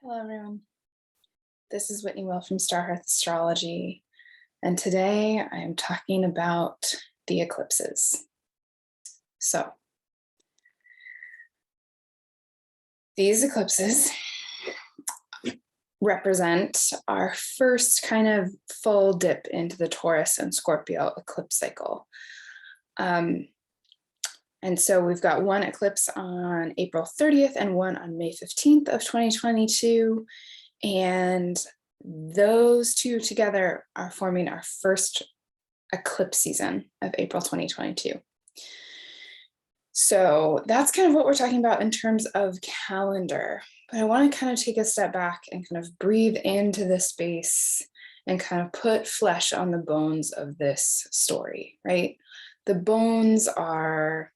Hello, everyone. This is Whitney Will from Star Hearth Astrology, and today I am talking about the eclipses. So, these eclipses represent our first kind of full dip into the Taurus and Scorpio eclipse cycle. And so we've got one eclipse on April 30th and one on May 15th of 2022. And those two together are forming our first eclipse season of April 2022. So that's kind of what we're talking about in terms of calendar. But I want to kind of take a step back and kind of breathe into this space and kind of put flesh on the bones of this story, right? The bones are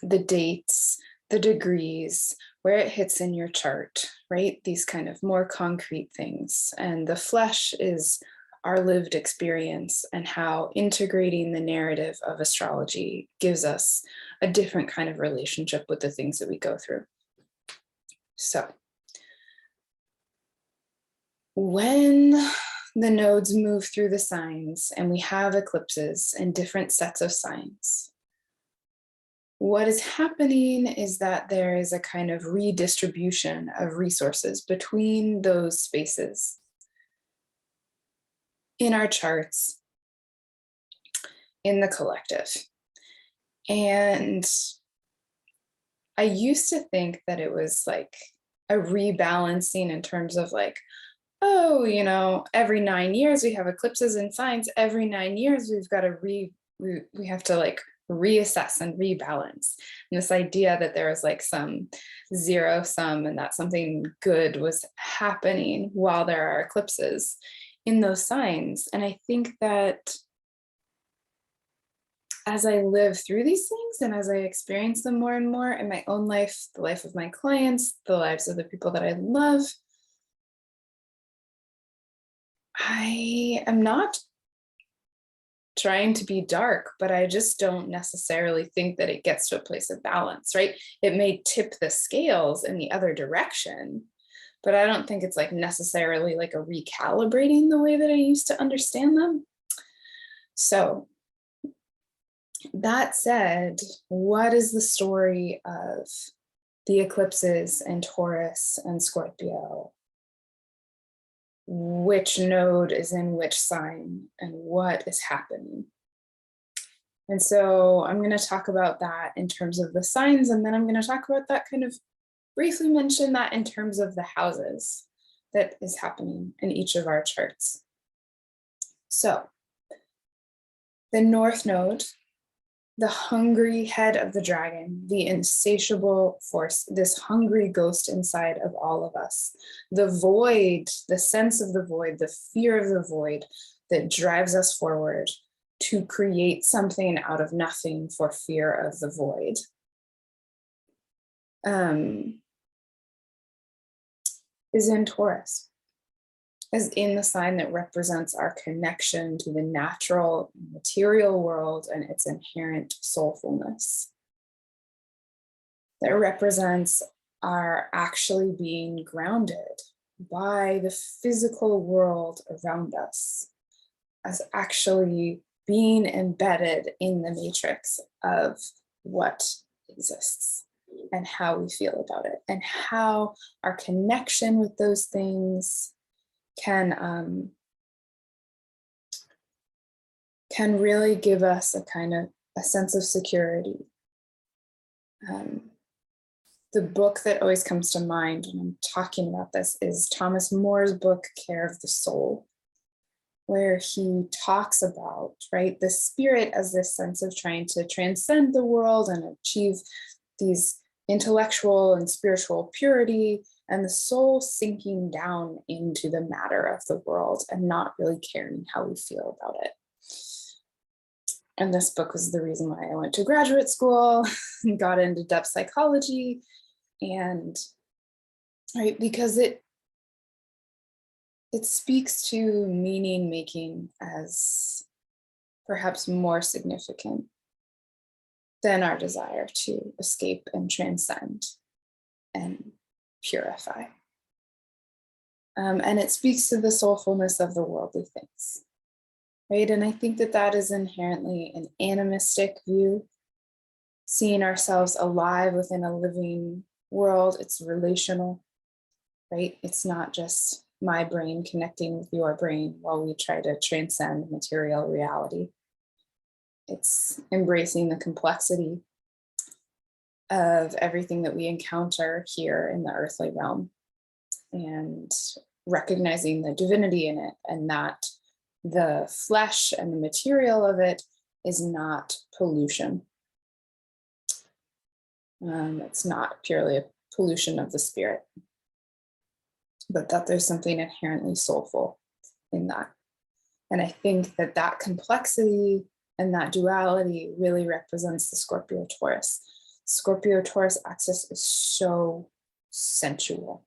the dates, the degrees, where it hits in your chart, right? These kind of more concrete things. And the flesh is our lived experience and how integrating the narrative of astrology gives us a different kind of relationship with the things that we go through. So when the nodes move through the signs and we have eclipses and different sets of signs, what is happening is that there is a kind of redistribution of resources between those spaces in our charts, in the collective. And I used to think that it was like a rebalancing in terms of like, oh, you know, every 9 years we have eclipses and signs. Every 9 years we've got to we have to like reassess and rebalance. And this idea that there was like some zero sum and that something good was happening while there are eclipses in those signs. And I think that as I live through these things and as I experience them more and more in my own life, the life of my clients, the lives of the people that I love, I am not trying to be dark, but I just don't necessarily think that it gets to a place of balance, right? It may tip the scales in the other direction, but I don't think it's like necessarily like a recalibrating the way that I used to understand them. So that said, what is the story of the eclipses and Taurus and Scorpio? Which node is in which sign and what is happening? And so I'm going to talk about that in terms of the signs, and then I'm going to talk about that, kind of briefly mention that in terms of the houses that is happening in each of our charts. So the North Node, the hungry head of the dragon, the insatiable force, this hungry ghost inside of all of us, the void, the sense of the void, the fear of the void that drives us forward to create something out of nothing for fear of the void. Is in Taurus, is in the sign that represents our connection to the natural material world and its inherent soulfulness. That represents our actually being grounded by the physical world around us, as actually being embedded in the matrix of what exists and how we feel about it, and how our connection with those things can really give us a kind of a sense of security. The book that always comes to mind when I'm talking about this is Thomas More's book, Care of the Soul, where he talks about, right, the spirit as this sense of trying to transcend the world and achieve these intellectual and spiritual purity, and the soul sinking down into the matter of the world and not really caring how we feel about it. And this book was the reason why I went to graduate school and got into depth psychology, and right, because it speaks to meaning making as perhaps more significant than our desire to escape and transcend and purify. And it speaks to the soulfulness of the worldly things, right? And I think that that is inherently an animistic view, seeing ourselves alive within a living world. It's relational, right? It's not just my brain connecting with your brain while we try to transcend material reality. It's embracing the complexity of everything that we encounter here in the earthly realm and recognizing the divinity in it, and that the flesh and the material of it is not pollution. It's not purely a pollution of the spirit, but that there's something inherently soulful in that. And I think that that complexity and that duality really represents the Scorpio Taurus. Scorpio Taurus axis is so sensual.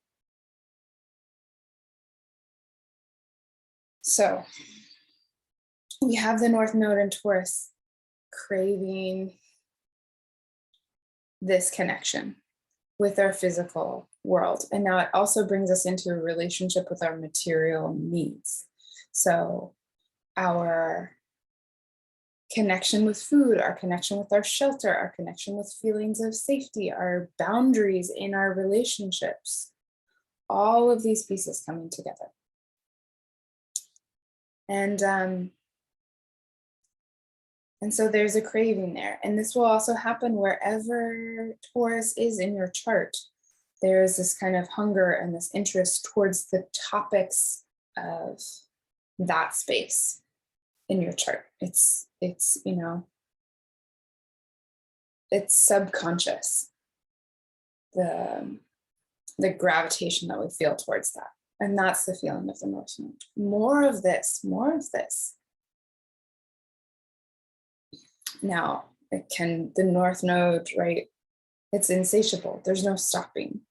So we have the North Node in Taurus craving this connection with our physical world. And now it also brings us into a relationship with our material needs. So our connection with food, our connection with our shelter, our connection with feelings of safety, our boundaries in our relationships, all of these pieces coming together. And so there's a craving there. And this will also happen wherever Taurus is in your chart. There is this kind of hunger and this interest towards the topics of that space in your chart. It's you know, it's subconscious, the gravitation that we feel towards that. And that's the feeling of the North Node. More of this, more of this. Now, the North Node, right? It's insatiable. There's no stopping.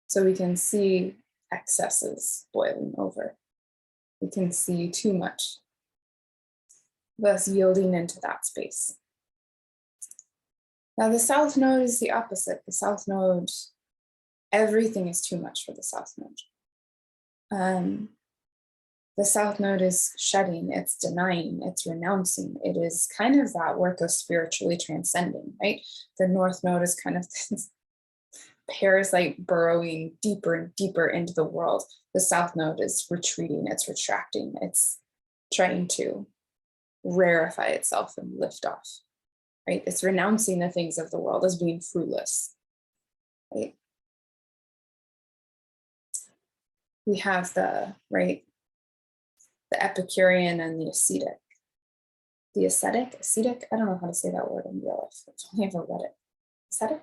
So we can see excesses boiling over. We can see too much, thus yielding into that space. Now, the South Node is the opposite. The South Node, everything is too much for the South Node. The South Node is shedding, it's denying, it's renouncing. It is kind of that work of spiritually transcending, right? The North Node is kind of this parasite burrowing deeper and deeper into the world. The South Node is retreating, it's retracting, it's trying to rarefy itself and lift off, right? It's renouncing the things of the world as being fruitless, right? We have the Epicurean and the ascetic. The ascetic, I don't know how to say that word in real life. I've only ever read it. Ascetic?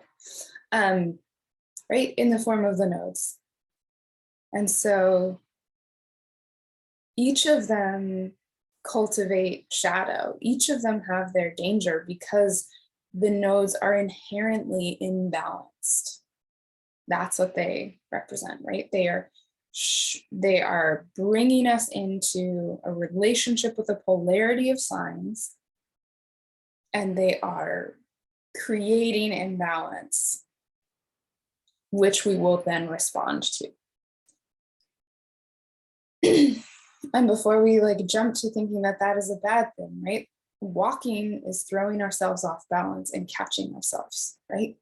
Right, in the form of the nodes. And so each of them cultivate shadow. Each of them have their danger because the nodes are inherently imbalanced. That's what they represent, right? They are bringing us into a relationship with a polarity of signs, and they are creating imbalance, which we will then respond to. And before we jump to thinking that that is a bad thing, right? Walking is throwing ourselves off balance and catching ourselves, right?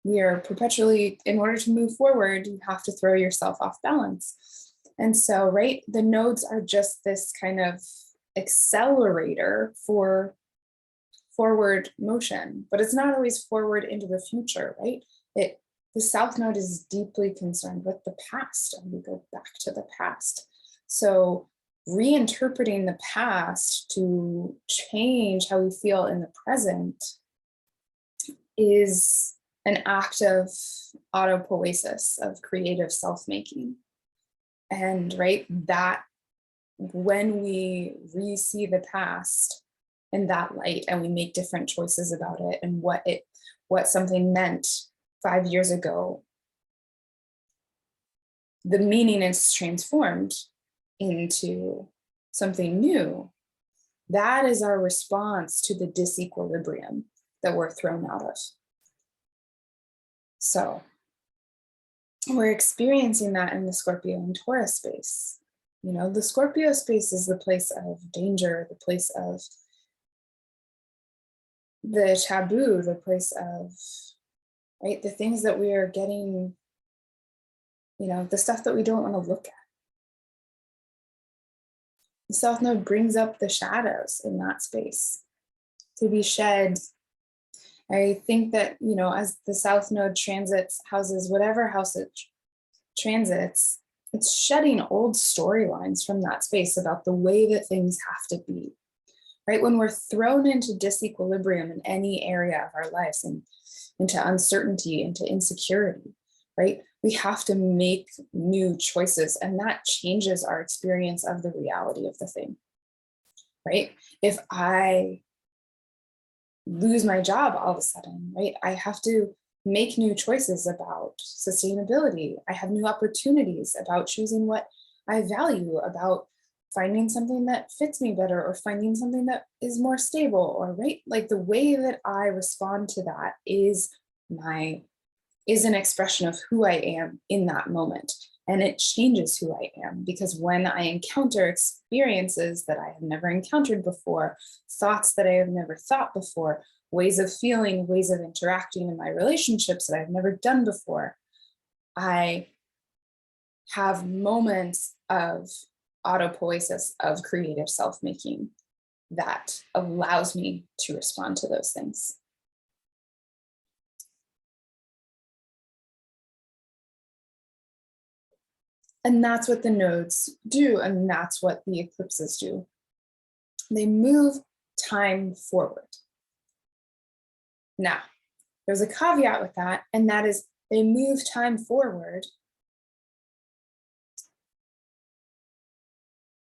We are perpetually, in order to move forward, you have to throw yourself off balance. And so, right, the nodes are just this kind of accelerator for forward motion, but it's not always forward into the future, right? The South Node is deeply concerned with the past, and we go back to the past. So reinterpreting the past to change how we feel in the present is an act of autopoiesis, of creative self-making. And right, that when we re-see the past in that light and we make different choices about it and what something meant 5 years ago, the meaning is transformed into something new. That is our response to the disequilibrium that we're thrown out of. So we're experiencing that in the Scorpio and Taurus space. You know, the Scorpio space is the place of danger, the place of the taboo, the place of, right, the things that we are getting, you know, the stuff that we don't want to look at. The South Node brings up the shadows in that space to be shed. I think that, you know, as the South Node transits houses, whatever house it transits, it's shedding old storylines from that space about the way that things have to be, right? When we're thrown into disequilibrium in any area of our lives and into uncertainty, into insecurity, right? We have to make new choices, and that changes our experience of the reality of the thing, right? If I lose my job all of a sudden, right, I have to make new choices about sustainability. I have new opportunities about choosing what I value, about finding something that fits me better, or finding something that is more stable, or right, like the way that I respond to that is an expression of who I am in that moment. And it changes who I am, because when I encounter experiences that I have never encountered before, thoughts that I have never thought before, ways of feeling, ways of interacting in my relationships that I've never done before, I have moments of autopoiesis, of creative self-making that allows me to respond to those things. And that's what the nodes do, and that's what the eclipses do. They move time forward. Now, there's a caveat with that, and that is they move time forward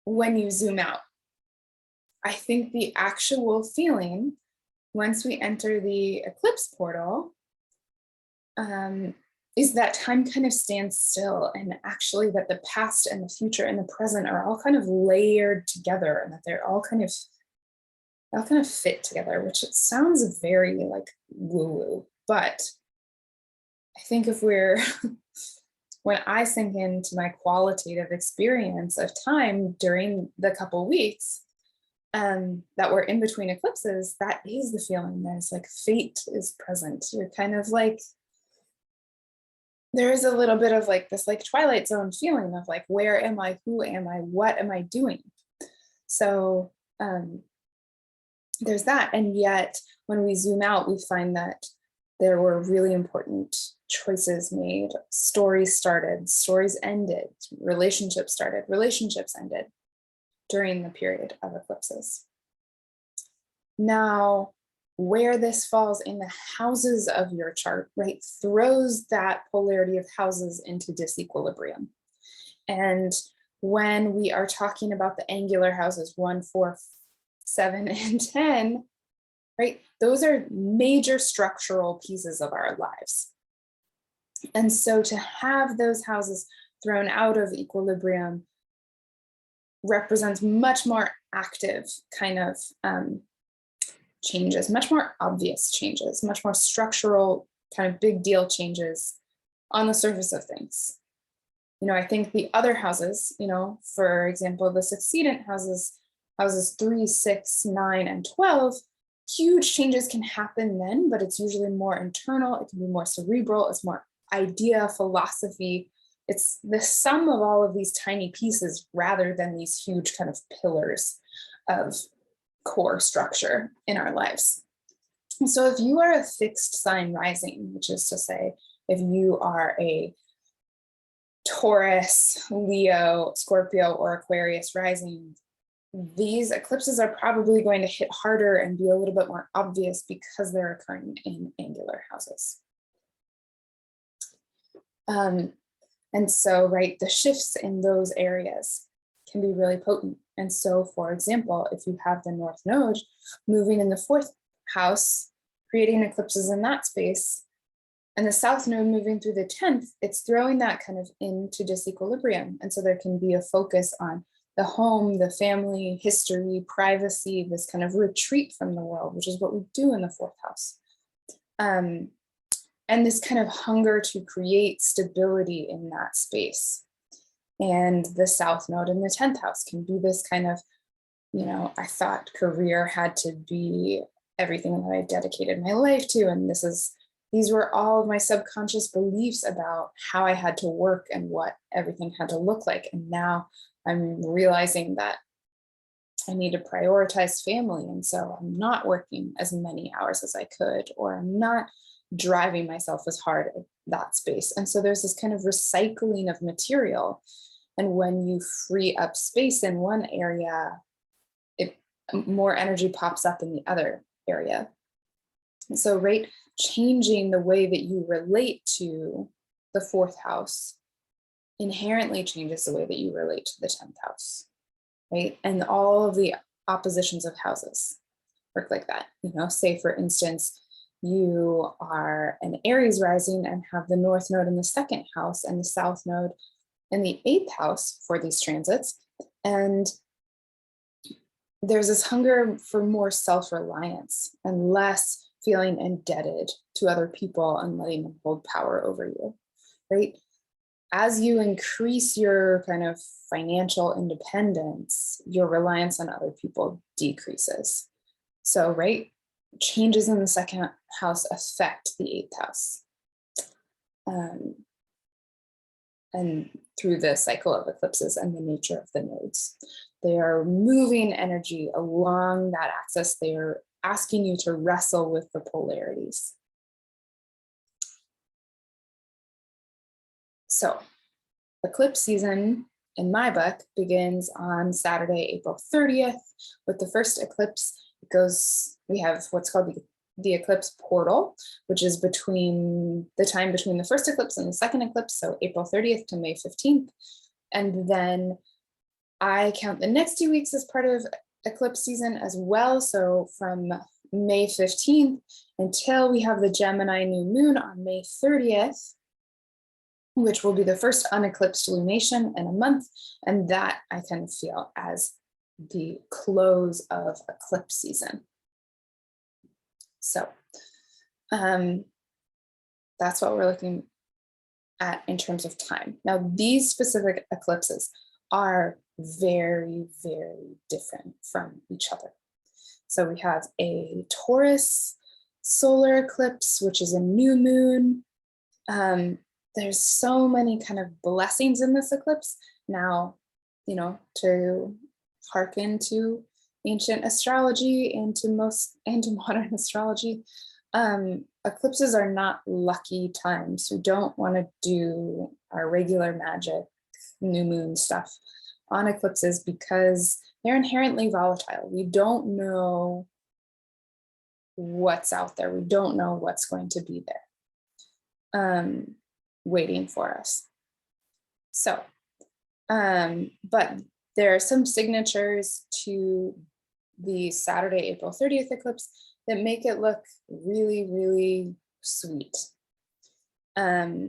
when you zoom out. I think the actual feeling once we enter the eclipse portal is that time kind of stands still, and actually that the past and the future and the present are all kind of layered together, and that they're all kind of fit together, which it sounds very like woo-woo, but I think if we're when I sink into my qualitative experience of time during the couple weeks that we're in between eclipses, that is the feeling. There's like fate is present. You're kind of like, there is a little bit of like this like Twilight Zone feeling of like, where am I? Who am I? What am I doing? So there's that. And yet when we zoom out, we find that there were really important choices made. Stories started, stories ended, relationships started, relationships ended during the period of eclipses. Now, where this falls in the houses of your chart, right, throws that polarity of houses into disequilibrium. And when we are talking about the angular houses 1, 4, 7, and 10, right, those are major structural pieces of our lives. And so to have those houses thrown out of equilibrium represents much more active kind of changes, much more obvious changes, much more structural kind of big deal changes on the surface of things. You know, I think the other houses, you know, for example, the succedent houses, houses 3, 6, 9, and 12, huge changes can happen then, but it's usually more internal. It can be more cerebral. It's more idea, philosophy. It's the sum of all of these tiny pieces rather than these huge kind of pillars of core structure in our lives. And so if you are a fixed sign rising, which is to say, if you are a Taurus, Leo, Scorpio, or Aquarius rising, these eclipses are probably going to hit harder and be a little bit more obvious because they're occurring in angular houses. And so, right, the shifts in those areas can be really potent. And so, for example, if you have the North Node moving in the 4th house, creating eclipses in that space, and the South Node moving through the 10th, it's throwing that kind of into disequilibrium. And so there can be a focus on the home, the family, history, privacy, this kind of retreat from the world, which is what we do in the 4th house. and this kind of hunger to create stability in that space. And the South Node in the 10th house can be this kind of, you know, I thought career had to be everything that I dedicated my life to. And these were all of my subconscious beliefs about how I had to work and what everything had to look like. And now I'm realizing that I need to prioritize family. And so I'm not working as many hours as I could, or I'm not driving myself as hard at that space. And so there's this kind of recycling of material. And when you free up space in one area, more energy pops up in the other area. And so, right, changing the way that you relate to the 4th house inherently changes the way that you relate to the 10th house, right? And all of the oppositions of houses work like that. You know, say for instance, you are an Aries rising and have the North Node in the 2nd house and the South Node in the 8th house for these transits. And there's this hunger for more self-reliance and less feeling indebted to other people and letting them hold power over you, right? As you increase your kind of financial independence, your reliance on other people decreases. So, right, changes in the 2nd house affect the 8th house. And through the cycle of eclipses and the nature of the nodes. They are moving energy along that axis. They are asking you to wrestle with the polarities. So, eclipse season in my book begins on Saturday, April 30th with the first eclipse. We have what's called the Eclipse Portal, which is between the time between the first eclipse and the second eclipse, so April 30th to May 15th. And then I count the next 2 weeks as part of eclipse season as well. So from May 15th until we have the Gemini new moon on May 30th, which will be the first uneclipsed lunation in a month. And that I kind of feel as the close of eclipse season. So that's what we're looking at in terms of time. Now, these specific eclipses are very, very different from each other. So we have a Taurus solar eclipse, which is a new moon. There's so many kind of blessings in this eclipse. Now, you know, to hearken to ancient astrology and to modern astrology, eclipses are not lucky times. We don't want to do our regular magic, new moon stuff on eclipses because they're inherently volatile. We don't know what's out there. We don't know what's going to be there waiting for us. So, but there are some signatures to the Saturday, April 30th eclipse that make it look really, really sweet. Yeah,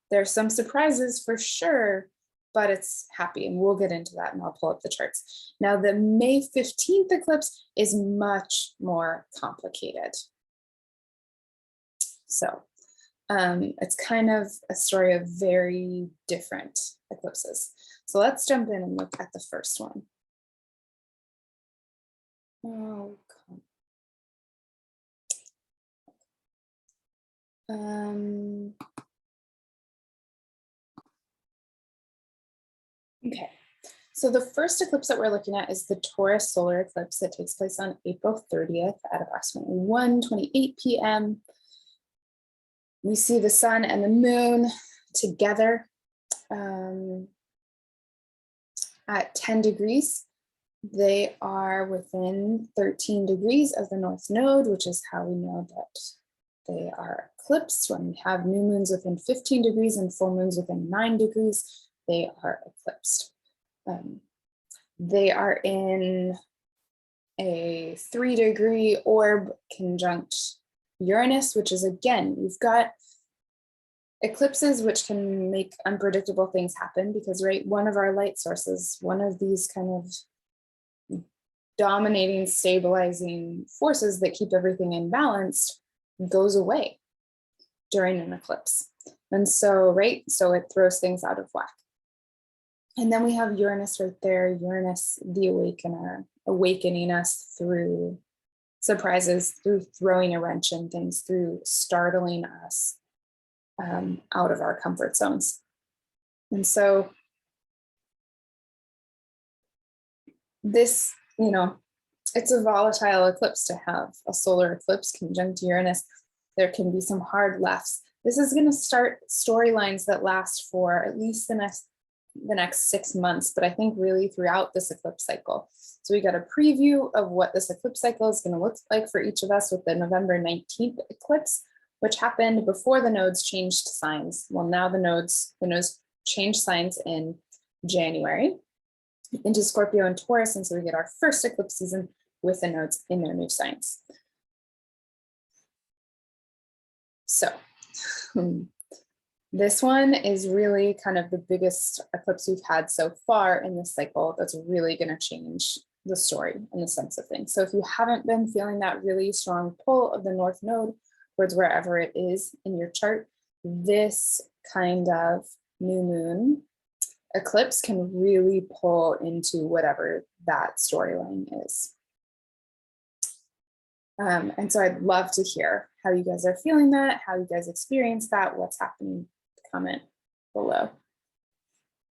there's some surprises for sure, but it's happy, and we'll get into that and I'll pull up the charts. Now, the May 15th eclipse is much more complicated. So it's kind of a story of very different eclipses. So let's jump in and look at the first one. Oh, okay, so the first eclipse that we're looking at is the Taurus solar eclipse that takes place on April 30th at approximately 1:28 p.m. We see the sun and the moon together at 10 degrees. They are within 13 degrees of the North Node, which is how we know that they are eclipsed. When we have new moons within 15 degrees and full moons within 9 degrees, they are eclipsed. They are in a 3-degree orb conjunct Uranus, which is, again, you've got eclipses which can make unpredictable things happen because, right, one of our light sources, one of these kind of dominating, stabilizing forces that keep everything in balance goes away during an eclipse. And so, right, so it throws things out of whack. And then we have Uranus right there, Uranus, the awakener, awakening us through surprises, through throwing a wrench in things, through startling us out of our comfort zones. And so this, it's a volatile eclipse to have a solar eclipse conjunct Uranus. There can be some hard lefts. This is going to start storylines that last for at least the next 6 months, but I think really throughout this eclipse cycle. So we got a preview of what this eclipse cycle is going to look like for each of us with the November 19th eclipse, which happened before the nodes changed signs. Well, now the nodes changed signs in January into Scorpio and Taurus, and so we get our first eclipse season with the nodes in their new signs. So this one is really kind of the biggest eclipse we've had so far in this cycle that's really going to change the story and the sense of things. So if you haven't been feeling that really strong pull of the North Node towards wherever it is in your chart, this kind of new moon eclipse can really pull into whatever that storyline is. And so I'd love to hear how you guys are feeling that, how you guys experience that, what's happening. Comment below.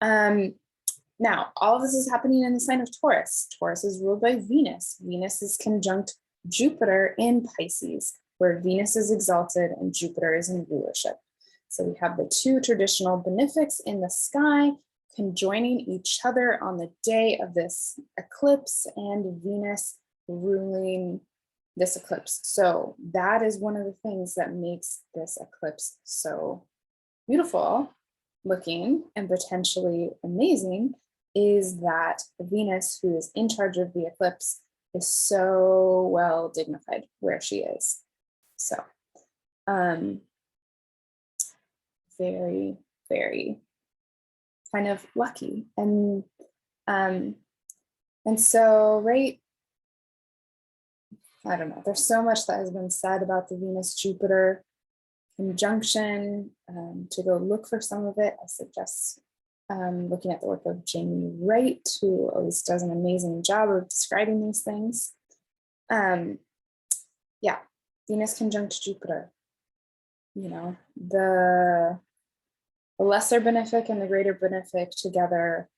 Now, all of this is happening in the sign of Taurus. Taurus is ruled by Venus. Venus is conjunct Jupiter in Pisces, where Venus is exalted and Jupiter is in rulership. So we have the two traditional benefics in the sky conjoining each other on the day of this eclipse, and Venus ruling this eclipse. So that is one of the things that makes this eclipse so beautiful looking and potentially amazing, is that Venus, who is in charge of the eclipse, is so well dignified where she is. So very, very kind of lucky. And so, right, I don't know, there's so much that has been said about the Venus-Jupiter conjunction. To go look for some of it, I suggest looking at the work of Jamie Wright, who always does an amazing job of describing these things. Yeah, Venus conjunct Jupiter. The lesser benefic and the greater benefic together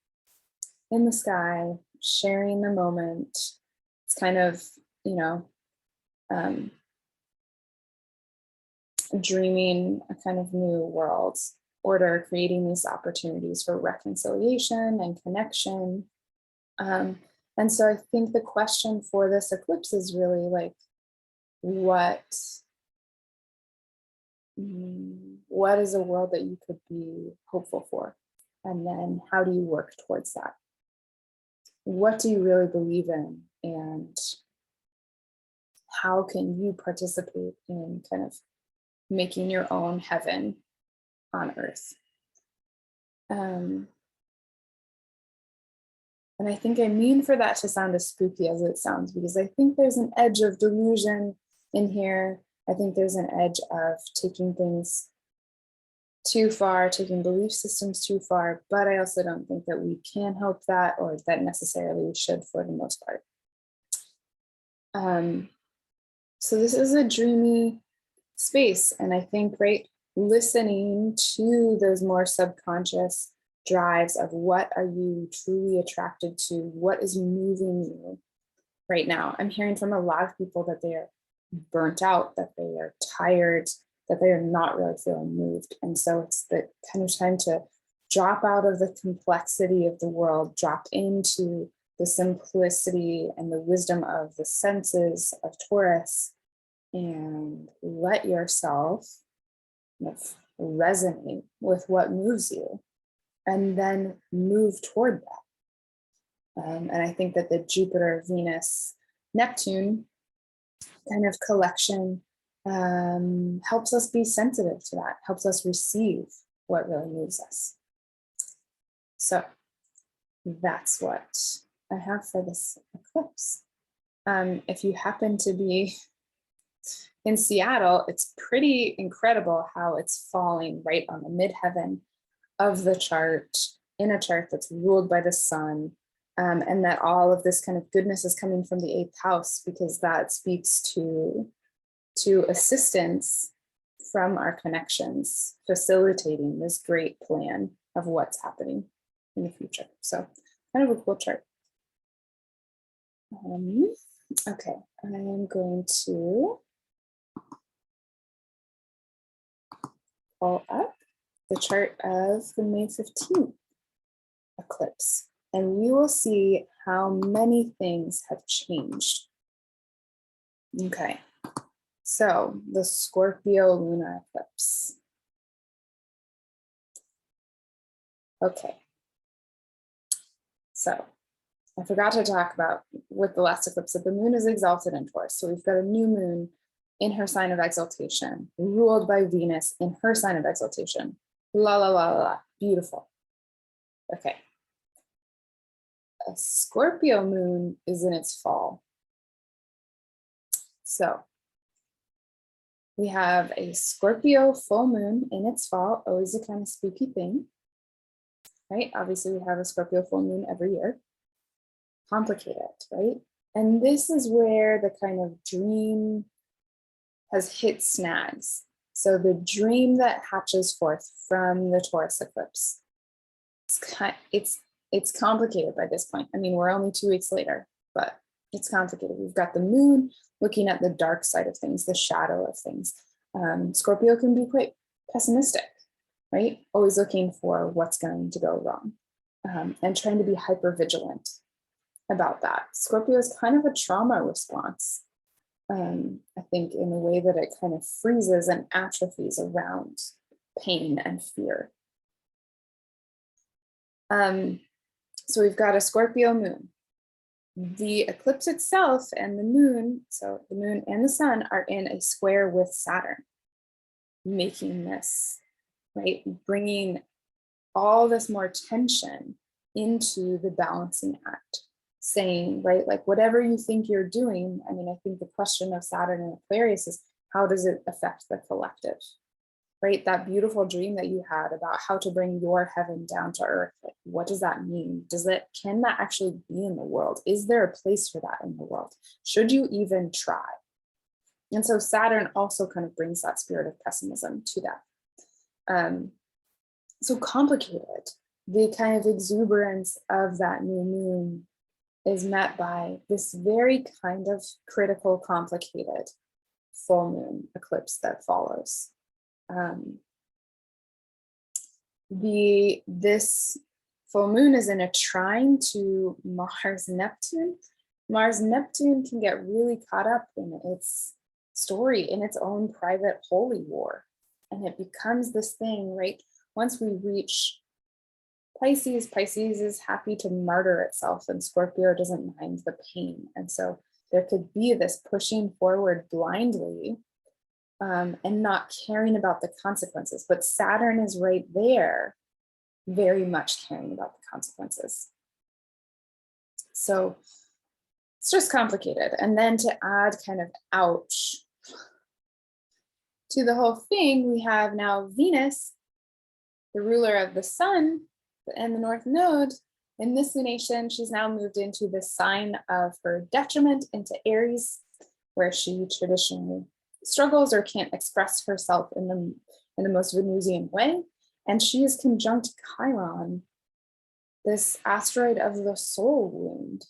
in the sky, sharing the moment. It's kind of, dreaming a kind of new world order, creating these opportunities for reconciliation and connection. And so I think the question for this eclipse is really like, what is a world that you could be hopeful for? And then how do you work towards that? What do you really believe in? And how can you participate in kind of making your own heaven on earth? And I think I mean for that to sound as spooky as it sounds, because I think there's an edge of delusion in here. I think there's an edge of taking things too far, taking belief systems too far, but I also don't think that we can help that, or that necessarily we should for the most part. So this is a dreamy space, and I think, right, listening to those more subconscious drives of what are you truly attracted to, what is moving you right now. I'm hearing from a lot of people that they are burnt out, that they are tired, that they are not really feeling moved. And so it's the kind of time to drop out of the complexity of the world, drop into the simplicity and the wisdom of the senses of Taurus, and let yourself kind of resonate with what moves you, and then move toward that. And I think that the Jupiter, Venus, Neptune kind of collection helps us be sensitive to that, helps us receive what really moves us. So that's what I have for this eclipse. If you happen to be in Seattle, it's pretty incredible how it's falling right on the midheaven of the chart, in a chart that's ruled by the sun, and that all of this kind of goodness is coming from the 8th house, because that speaks to assistance from our connections, facilitating this great plan of what's happening in the future. So kind of a cool chart. Okay, I am going to pull up the chart of the May 15th eclipse, and we will see how many things have changed. Okay, so the Scorpio lunar eclipse. Okay, so I forgot to talk about with the last eclipse that the moon is exalted in Taurus. So we've got a new moon in her sign of exaltation, ruled by Venus in her sign of exaltation. La, la, la, la, la. Beautiful. Okay. A Scorpio moon is in its fall. So we have a Scorpio full moon in its fall, always a kind of spooky thing, right? Obviously we have a Scorpio full moon every year. Complicated, right? And this is where the kind of dream has hit snags. So the dream that hatches forth from the Taurus eclipse, it's complicated by this point. I mean, we're only 2 weeks later, but it's complicated. We've got the moon looking at the dark side of things, the shadow of things. Scorpio can be quite pessimistic, right? Always looking for what's going to go wrong, and trying to be hyper vigilant about that. Scorpio is kind of a trauma response, I think, in a way that it kind of freezes and atrophies around pain and fear. So we've got a Scorpio moon. The eclipse itself and the moon, so the moon and the sun, are in a square with Saturn, making this, right, bringing all this more tension into the balancing act. Saying, right, like whatever you think you're doing, I mean, I think the question of Saturn and Aquarius is, how does it affect the collective, right? That beautiful dream that you had about how to bring your heaven down to earth, like, what does that mean? Can that actually be in the world? Is there a place for that in the world? Should you even try? And so Saturn also kind of brings that spirit of pessimism to that. So complicated. The kind of exuberance of that new moon is met by this very kind of critical, complicated full moon eclipse that follows. This full moon is in a trine to Mars-Neptune. Mars-Neptune can get really caught up in its story, in its own private holy war. And it becomes this thing, right? Once we reach Pisces is happy to martyr itself, and Scorpio doesn't mind the pain. And so there could be this pushing forward blindly, and not caring about the consequences. But Saturn is right there, very much caring about the consequences. So it's just complicated. And then to add kind of ouch to the whole thing, we have now Venus, the ruler of the sun and the North Node. In this lunation, she's now moved into the sign of her detriment, into Aries, where she traditionally struggles or can't express herself in the most Venusian way. And she is conjunct Chiron, this asteroid of the soul wound.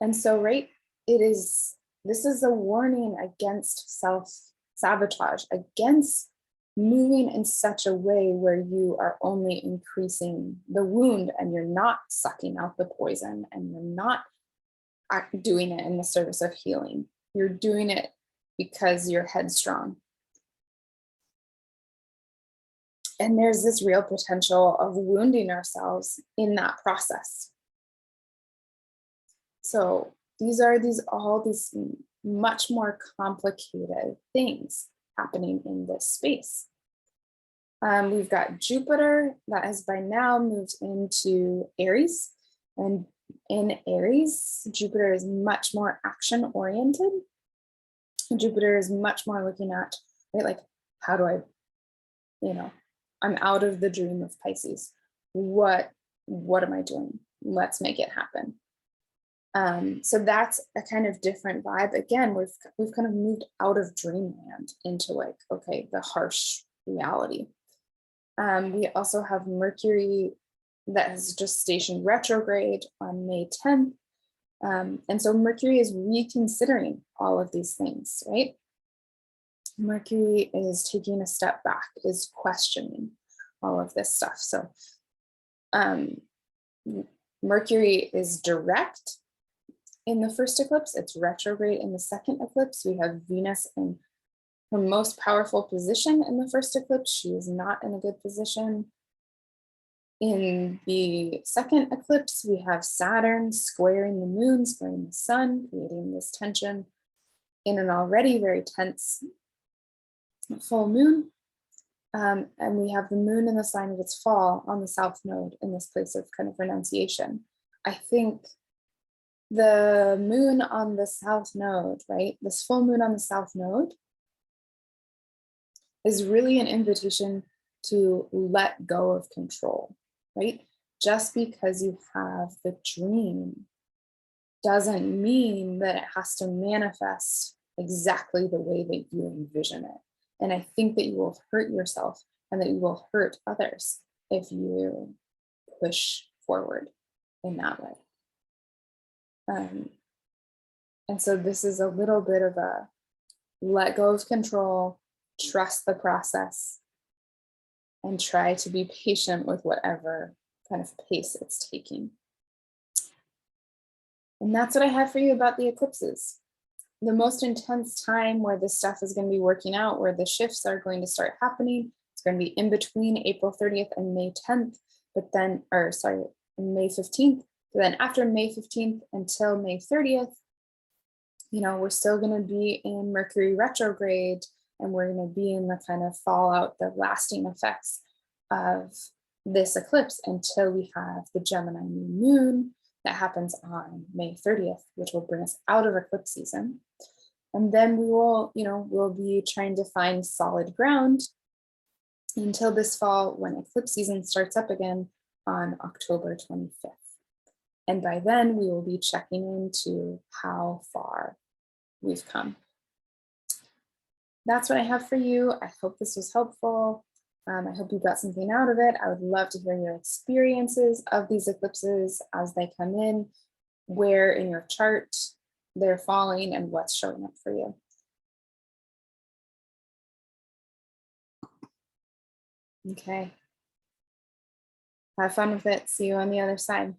And so, right, this is a warning against self-sabotage, against moving in such a way where you are only increasing the wound and you're not sucking out the poison, and you're not doing it in the service of healing. You're doing it because you're headstrong. And there's this real potential of wounding ourselves in that process. So these are all these much more complicated things happening in this space. We've got Jupiter that has by now moved into Aries. And in Aries, Jupiter is much more action oriented. Jupiter is much more looking at, right, like, how do I, I'm out of the dream of Pisces. What am I doing? Let's make it happen. So that's a kind of different vibe. Again, we've kind of moved out of dreamland into like, okay, the harsh reality. We also have Mercury that has just stationed retrograde on May 10th. And so Mercury is reconsidering all of these things, right? Mercury is taking a step back, is questioning all of this stuff. So Mercury is direct in the first eclipse, it's retrograde in the second eclipse. We have Venus in her most powerful position in the first eclipse. She is not in a good position. In the second eclipse, we have Saturn squaring the moon, squaring the sun, creating this tension in an already very tense full moon. And we have the moon in the sign of its fall on the south node in this place of kind of renunciation. I think the moon on the south node, right? This full moon on the south node is really an invitation to let go of control, right? Just because you have the dream doesn't mean that it has to manifest exactly the way that you envision it. And I think that you will hurt yourself and that you will hurt others if you push forward in that way. And so this is a little bit of a let go of control, trust the process, and try to be patient with whatever kind of pace it's taking. And that's what I have for you about the eclipses. The most intense time where this stuff is going to be working out, where the shifts are going to start happening, it's going to be in between April 30th and May 10th, May 15th. But then after May 15th until May 30th, we're still going to be in Mercury retrograde, and we're going to be in the kind of fallout, the lasting effects of this eclipse until we have the Gemini new moon that happens on May 30th, which will bring us out of eclipse season. And then we will, we'll be trying to find solid ground until this fall when eclipse season starts up again on October 25th. And by then we will be checking into how far we've come. That's what I have for you. I hope this was helpful. I hope you got something out of it. I would love to hear your experiences of these eclipses as they come in, where in your chart they're falling and what's showing up for you. Okay. Have fun with it. See you on the other side.